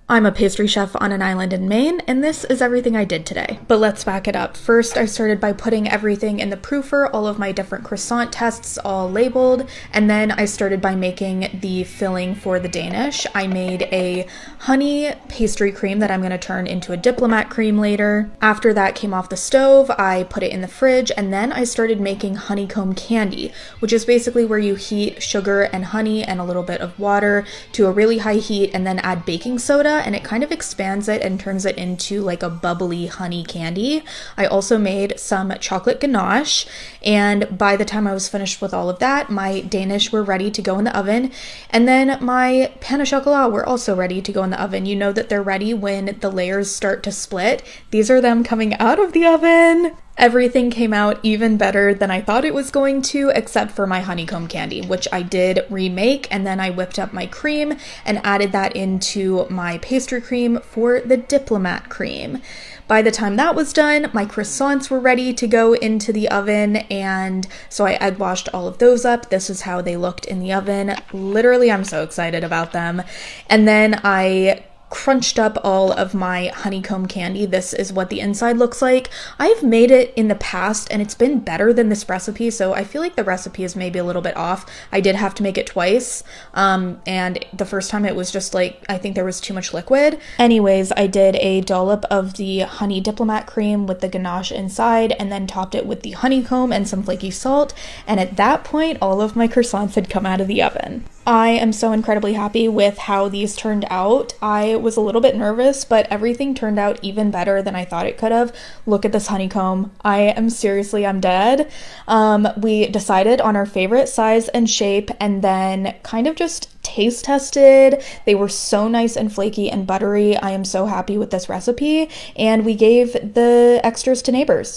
I'm a pastry chef on an island in Maine, and this is everything I did today. But let's back it up. First, I started by putting everything in the proofer, all of my different croissant tests all labeled, and then I started by making the filling for the Danish. I made a honey pastry cream that I'm going to turn into a diplomat cream later. After that came off the stove, I put it in the fridge, and then I started making honeycomb candy, which is basically where you heat sugar and honey and a little bit of water to a really high heat and then add baking soda, and it kind of expands it and turns it into like a bubbly honey candy. I also made some chocolate ganache, and by the time I was finished with all of that, my Danish were ready to go in the oven, and then my pain au chocolat were also ready to go in the oven. You know that they're ready when the layers start to split. These are them coming out of the oven. Everything came out even better than I thought it was going to, except for my honeycomb candy, which I did remake, and then I whipped up my cream and added that into my pastry cream for the diplomat cream. By the time that was done, my croissants were ready to go into the oven, and so I egg washed all of those up. This is how they looked in the oven. Literally, I'm so excited about them. And then I crunched up all of my honeycomb candy. This is what the inside looks like. I've made it in the past and it's been better than this recipe, so I feel like the recipe is maybe a little bit off. I did have to make it twice, and the first time it was just like, I think there was too much liquid. Anyways, I did a dollop of the honey diplomat cream with the ganache inside and then topped it with the honeycomb and some flaky salt, and at that point all of my croissants had come out of the oven. I am so incredibly happy with how these turned out. I was a little bit nervous, but everything turned out even better than I thought it could have. Look at this honeycomb. I'm dead. We decided on our favorite size and shape and then kind of just taste tested. They were so nice and flaky and buttery. I am so happy with this recipe, and we gave the extras to neighbors.